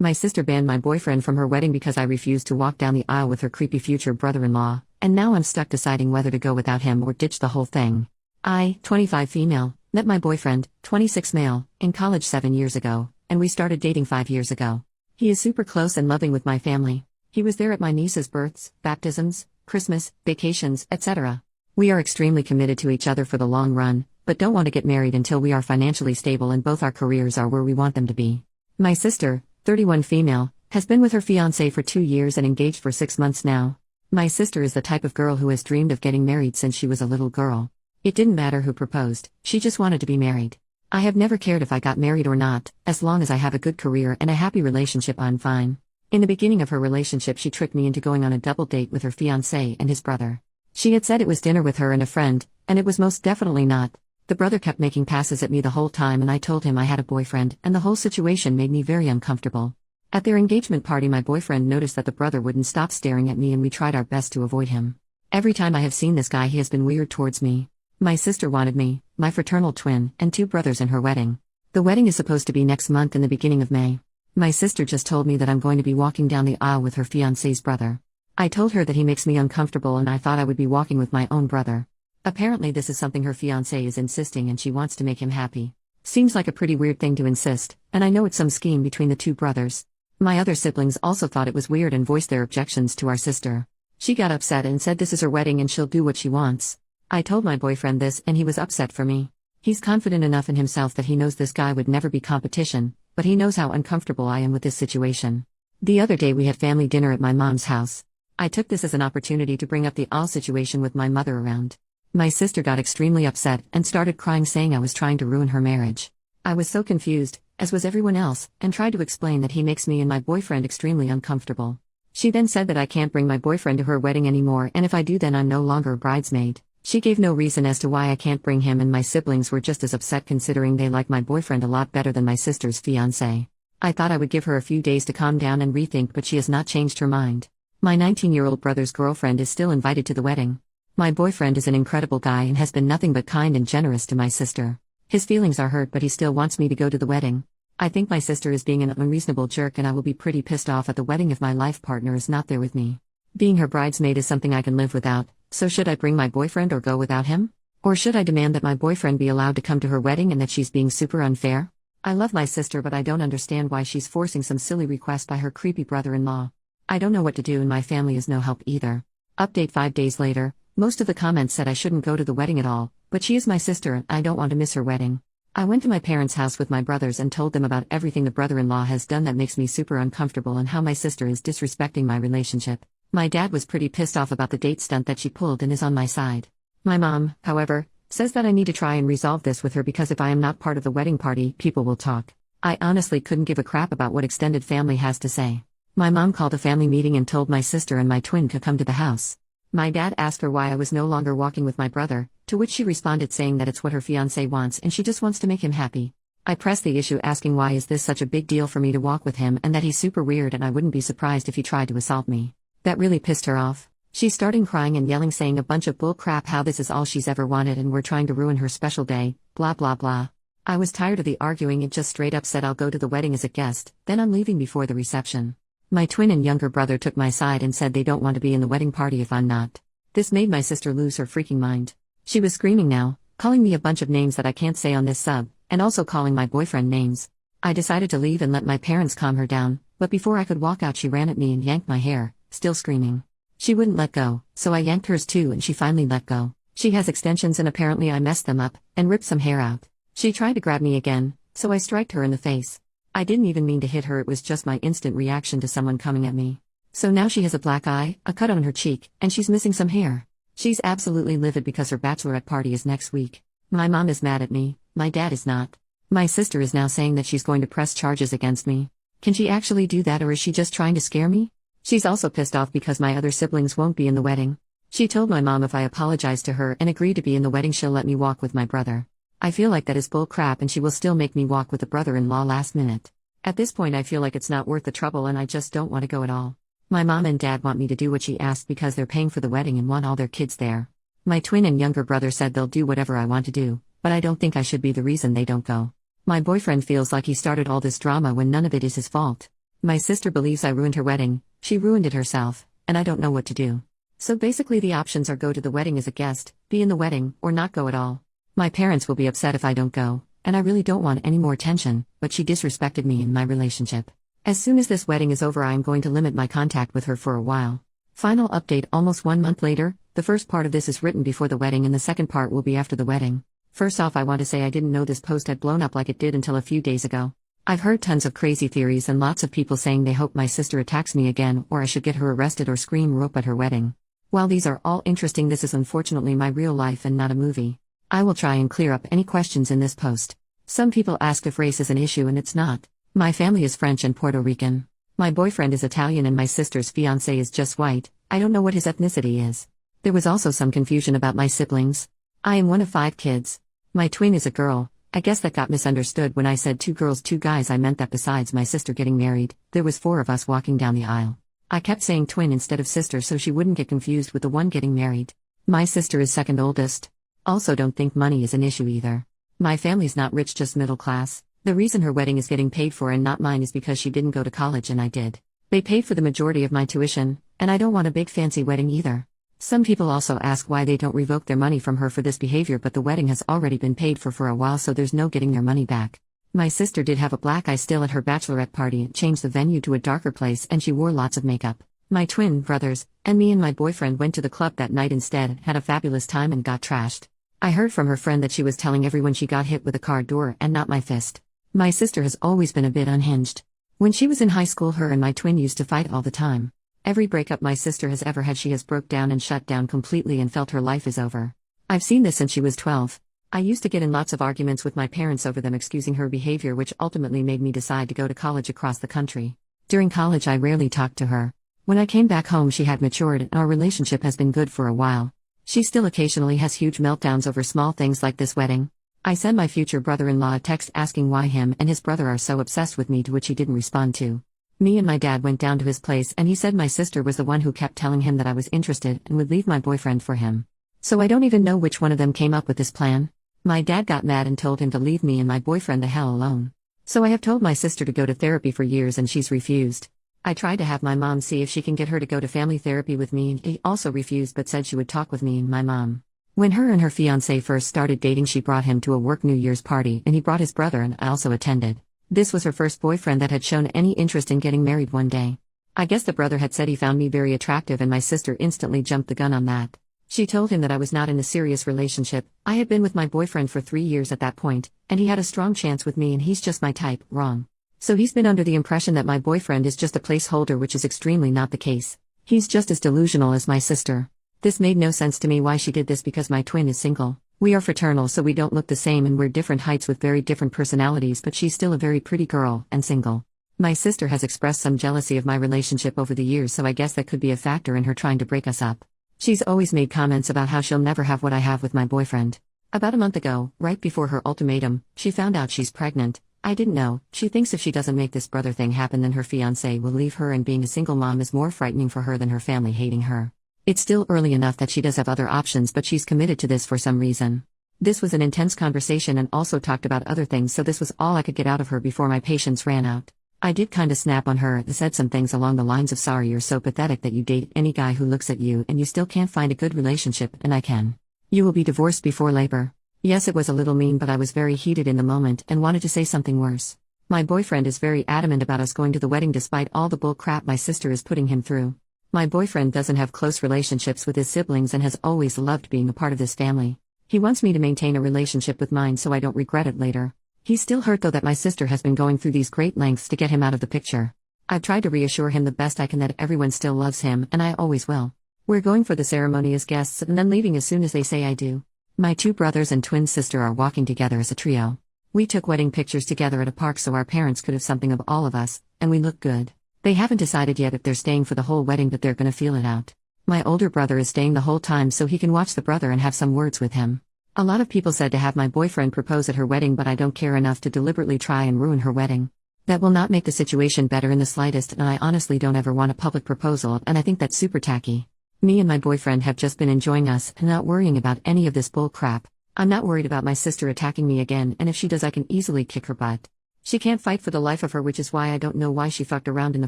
My sister banned my boyfriend from her wedding because I refused to walk down the aisle with her creepy future brother-in-law, and now I'm stuck deciding whether to go without him or ditch the whole thing. I, 25 female, met my boyfriend, 26 male, in college 7 years ago, and we started dating 5 years ago. He is super close and loving with my family. He was there at my niece's births, baptisms, Christmas, vacations, etc. We are extremely committed to each other for the long run, but don't want to get married until we are financially stable and both our careers are where we want them to be. My sister, 31 female, has been with her fiancé for 2 years and engaged for 6 months now. My sister is the type of girl who has dreamed of getting married since she was a little girl. It didn't matter who proposed, she just wanted to be married. I have never cared if I got married or not, as long as I have a good career and a happy relationship, I'm fine. In the beginning of her relationship, she tricked me into going on a double date with her fiancé and his brother. She had said it was dinner with her and a friend, and it was most definitely not. The brother kept making passes at me the whole time and I told him I had a boyfriend, and the whole situation made me very uncomfortable. At their engagement party, my boyfriend noticed that the brother wouldn't stop staring at me and we tried our best to avoid him. Every time I have seen this guy, he has been weird towards me. My sister wanted me, my fraternal twin, and 2 brothers in her wedding. The wedding is supposed to be next month in the beginning of May. My sister just told me that I'm going to be walking down the aisle with her fiancé's brother. I told her that he makes me uncomfortable and I thought I would be walking with my own brother. Apparently this is something her fiancé is insisting and she wants to make him happy. Seems like a pretty weird thing to insist, and I know it's some scheme between the 2 brothers. My other siblings also thought it was weird and voiced their objections to our sister. She got upset and said this is her wedding and she'll do what she wants. I told my boyfriend this and he was upset for me. He's confident enough in himself that he knows this guy would never be competition, but he knows how uncomfortable I am with this situation. The other day we had family dinner at my mom's house. I took this as an opportunity to bring up the all situation with my mother around. My sister got extremely upset and started crying, saying I was trying to ruin her marriage. I was so confused, as was everyone else, and tried to explain that he makes me and my boyfriend extremely uncomfortable. She then said that I can't bring my boyfriend to her wedding anymore, and if I do then I'm no longer a bridesmaid. She gave no reason as to why I can't bring him, and my siblings were just as upset considering they like my boyfriend a lot better than my sister's fiancé. I thought I would give her a few days to calm down and rethink, but she has not changed her mind. My 19-year-old brother's girlfriend is still invited to the wedding. My boyfriend is an incredible guy and has been nothing but kind and generous to my sister. His feelings are hurt, but he still wants me to go to the wedding. I think my sister is being an unreasonable jerk and I will be pretty pissed off at the wedding if my life partner is not there with me. Being her bridesmaid is something I can live without, so should I bring my boyfriend or go without him? Or should I demand that my boyfriend be allowed to come to her wedding and that she's being super unfair? I love my sister, but I don't understand why she's forcing some silly request by her creepy brother-in-law. I don't know what to do and my family is no help either. Update 5 days later, most of the comments said I shouldn't go to the wedding at all, but she is my sister and I don't want to miss her wedding. I went to my parents' house with my brothers and told them about everything the brother-in-law has done that makes me super uncomfortable and how my sister is disrespecting my relationship. My dad was pretty pissed off about the date stunt that she pulled and is on my side. My mom, however, says that I need to try and resolve this with her because if I am not part of the wedding party, people will talk. I honestly couldn't give a crap about what extended family has to say. My mom called a family meeting and told my sister and my twin to come to the house. My dad asked her why I was no longer walking with my brother, to which she responded saying that it's what her fiancé wants and she just wants to make him happy. I pressed the issue asking why is this such a big deal for me to walk with him and that he's super weird and I wouldn't be surprised if he tried to assault me. That really pissed her off. She started crying and yelling, saying a bunch of bull crap, how this is all she's ever wanted and we're trying to ruin her special day, blah blah blah. I was tired of the arguing and just straight up said I'll go to the wedding as a guest, then I'm leaving before the reception. My twin and younger brother took my side and said they don't want to be in the wedding party if I'm not. This made my sister lose her freaking mind. She was screaming now, calling me a bunch of names that I can't say on this sub, and also calling my boyfriend names. I decided to leave and let my parents calm her down, but before I could walk out she ran at me and yanked my hair, still screaming. She wouldn't let go, so I yanked hers too and she finally let go. She has extensions and apparently I messed them up, and ripped some hair out. She tried to grab me again, so I striked her in the face. I didn't even mean to hit her, it was just my instant reaction to someone coming at me. So now she has a black eye, a cut on her cheek, and she's missing some hair. She's absolutely livid because her bachelorette party is next week. My mom is mad at me, my dad is not. My sister is now saying that she's going to press charges against me. Can she actually do that or is she just trying to scare me? She's also pissed off because my other siblings won't be in the wedding. She told my mom if I apologize to her and agree to be in the wedding she'll let me walk with my brother. I feel like that is bull crap and she will still make me walk with the brother-in-law last minute. At this point I feel like it's not worth the trouble and I just don't want to go at all. My mom and dad want me to do what she asked because they're paying for the wedding and want all their kids there. My twin and younger brother said they'll do whatever I want to do, but I don't think I should be the reason they don't go. My boyfriend feels like he started all this drama when none of it is his fault. My sister believes I ruined her wedding, she ruined it herself, and I don't know what to do. So basically the options are go to the wedding as a guest, be in the wedding, or not go at all. My parents will be upset if I don't go, and I really don't want any more tension, but she disrespected me in my relationship. As soon as this wedding is over I am going to limit my contact with her for a while. Final update almost 1 month later, the first part of this is written before the wedding and the second part will be after the wedding. First off, I want to say I didn't know this post had blown up like it did until a few days ago. I've heard tons of crazy theories and lots of people saying they hope my sister attacks me again or I should get her arrested or scream rope at her wedding. While these are all interesting, this is unfortunately my real life and not a movie. I will try and clear up any questions in this post. Some people ask if race is an issue and it's not. My family is French and Puerto Rican. My boyfriend is Italian and my sister's fiancé is just white. I don't know what his ethnicity is. There was also some confusion about my siblings. I am one of 5 kids. My twin is a girl. I guess that got misunderstood when I said 2 girls 2 guys. I meant that besides my sister getting married, there was 4 of us walking down the aisle. I kept saying twin instead of sister so she wouldn't get confused with the one getting married. My sister is second oldest. Also don't think money is an issue either. My family's not rich, just middle class. The reason her wedding is getting paid for and not mine is because she didn't go to college and I did. They paid for the majority of my tuition, and I don't want a big fancy wedding either. Some people also ask why they don't revoke their money from her for this behavior, but the wedding has already been paid for a while, so there's no getting their money back. My sister did have a black eye still at her bachelorette party and changed the venue to a darker place, and she wore lots of makeup. My twin brothers, and me and my boyfriend went to the club that night instead, had a fabulous time and got trashed. I heard from her friend that she was telling everyone she got hit with a car door and not my fist. My sister has always been a bit unhinged. When she was in high school, her and my twin used to fight all the time. Every breakup my sister has ever had, she has broke down and shut down completely and felt her life is over. I've seen this since she was 12. I used to get in lots of arguments with my parents over them excusing her behavior, which ultimately made me decide to go to college across the country. During college I rarely talked to her. When I came back home she had matured and our relationship has been good for a while. She still occasionally has huge meltdowns over small things like this wedding. I sent my future brother-in-law a text asking why him and his brother are so obsessed with me, to which he didn't respond to. Me and my dad went down to his place and he said my sister was the one who kept telling him that I was interested and would leave my boyfriend for him. So I don't even know which one of them came up with this plan. My dad got mad and told him to leave me and my boyfriend the hell alone. So I have told my sister to go to therapy for years and she's refused. I tried to have my mom see if she can get her to go to family therapy with me, and she also refused but said she would talk with me and my mom. When her and her fiancé first started dating, she brought him to a work New Year's party and he brought his brother and I also attended. This was her first boyfriend that had shown any interest in getting married one day. I guess the brother had said he found me very attractive and my sister instantly jumped the gun on that. She told him that I was not in a serious relationship. I had been with my boyfriend for 3 years at that point, and he had a strong chance with me and he's just my type. Wrong. So he's been under the impression that my boyfriend is just a placeholder, which is extremely not the case. He's just as delusional as my sister. This made no sense to me why she did this, because my twin is single. We are fraternal, so we don't look the same and we're different heights with very different personalities, but she's still a very pretty girl and single. My sister has expressed some jealousy of my relationship over the years, so I guess that could be a factor in her trying to break us up. She's always made comments about how she'll never have what I have with my boyfriend. About a month ago, right before her ultimatum, she found out she's pregnant. I didn't know. She thinks if she doesn't make this brother thing happen, then her fiancé will leave her, and being a single mom is more frightening for her than her family hating her. It's still early enough that she does have other options, but she's committed to this for some reason. This was an intense conversation and also talked about other things, so this was all I could get out of her before my patience ran out. I did kinda snap on her and said some things along the lines of, sorry, you're so pathetic that you date any guy who looks at you and you still can't find a good relationship, and I can. You will be divorced before labor. Yes, it was a little mean, but I was very heated in the moment and wanted to say something worse. My boyfriend is very adamant about us going to the wedding despite all the bull crap my sister is putting him through. My boyfriend doesn't have close relationships with his siblings and has always loved being a part of this family. He wants me to maintain a relationship with mine so I don't regret it later. He's still hurt though that my sister has been going through these great lengths to get him out of the picture. I've tried to reassure him the best I can that everyone still loves him, and I always will. We're going for the ceremony as guests and then leaving as soon as they say I do. My 2 brothers and twin sister are walking together as a trio. We took wedding pictures together at a park so our parents could have something of all of us, and we look good. They haven't decided yet if they're staying for the whole wedding, but they're gonna feel it out. My older brother is staying the whole time so he can watch the brother and have some words with him. A lot of people said to have my boyfriend propose at her wedding, but I don't care enough to deliberately try and ruin her wedding. That will not make the situation better in the slightest, and I honestly don't ever want a public proposal, and I think that's super tacky. Me and my boyfriend have just been enjoying us and not worrying about any of this bull crap. I'm not worried about my sister attacking me again, and if she does I can easily kick her butt. She can't fight for the life of her, which is why I don't know why she fucked around in the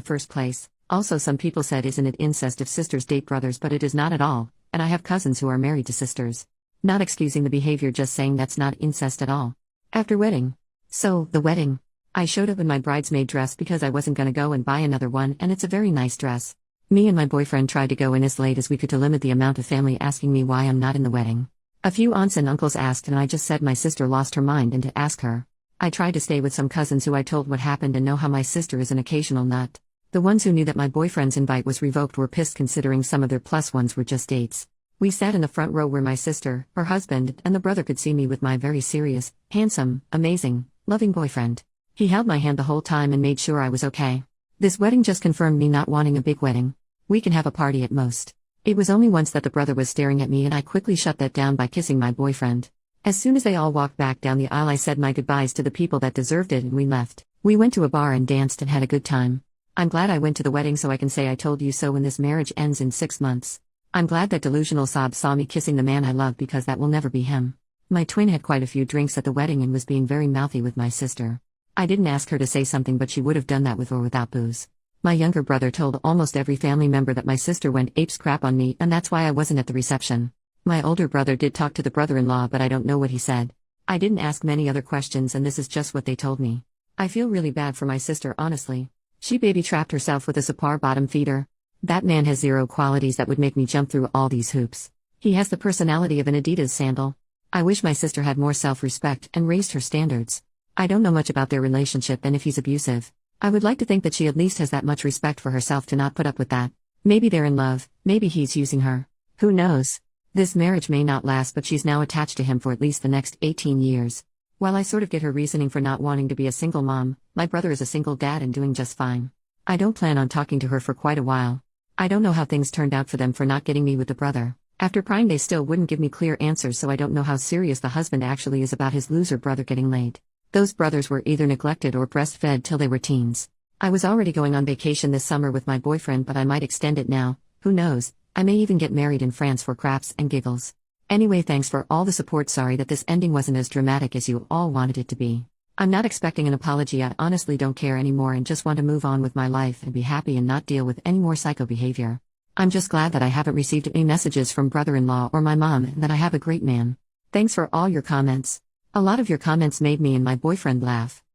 first place. Also, some people said, isn't it incest if sisters date brothers? But it is not at all, and I have cousins who are married to sisters. Not excusing the behavior, just saying that's not incest at all. After wedding. So, the wedding. I showed up in my bridesmaid dress because I wasn't gonna go and buy another one, and it's a very nice dress. Me and my boyfriend tried to go in as late as we could to limit the amount of family asking me why I'm not in the wedding. A few aunts and uncles asked, and I just said my sister lost her mind and to ask her. I tried to stay with some cousins who I told what happened and know how my sister is an occasional nut. The ones who knew that my boyfriend's invite was revoked were pissed, considering some of their plus ones were just dates. We sat in the front row where my sister, her husband, and the brother could see me with my very serious, handsome, amazing, loving boyfriend. He held my hand the whole time and made sure I was okay. This wedding just confirmed me not wanting a big wedding. We can have a party at most. It was only once that the brother was staring at me, and I quickly shut that down by kissing my boyfriend. As soon as they all walked back down the aisle, I said my goodbyes to the people that deserved it and we left. We went to a bar and danced and had a good time. I'm glad I went to the wedding so I can say I told you so when this marriage ends in 6 months. I'm glad that delusional sob saw me kissing the man I love, because that will never be him. My twin had quite a few drinks at the wedding and was being very mouthy with my sister. I didn't ask her to say something, but she would have done that with or without booze. My younger brother told almost every family member that my sister went apes crap on me, and that's why I wasn't at the reception. My older brother did talk to the brother-in-law, but I don't know what he said. I didn't ask many other questions, and this is just what they told me. I feel really bad for my sister, honestly. She baby-trapped herself with a Sapar bottom feeder. That man has zero qualities that would make me jump through all these hoops. He has the personality of an Adidas sandal. I wish my sister had more self-respect and raised her standards. I don't know much about their relationship and if he's abusive. I would like to think that she at least has that much respect for herself to not put up with that. Maybe they're in love, maybe he's using her. Who knows? This marriage may not last, but she's now attached to him for at least the next 18 years. While I sort of get her reasoning for not wanting to be a single mom, my brother is a single dad and doing just fine. I don't plan on talking to her for quite a while. I don't know how things turned out for them for not getting me with the brother. After prying, they still wouldn't give me clear answers, so I don't know how serious the husband actually is about his loser brother getting laid. Those brothers were either neglected or breastfed till they were teens. I was already going on vacation this summer with my boyfriend, but I might extend it now. Who knows? I may even get married in France for craps and giggles. Anyway, thanks for all the support. Sorry that this ending wasn't as dramatic as you all wanted it to be. I'm not expecting an apology. I honestly don't care anymore and just want to move on with my life and be happy and not deal with any more psycho behavior. I'm just glad that I haven't received any messages from brother-in-law or my mom, and that I have a great man. Thanks for all your comments. A lot of your comments made me and my boyfriend laugh.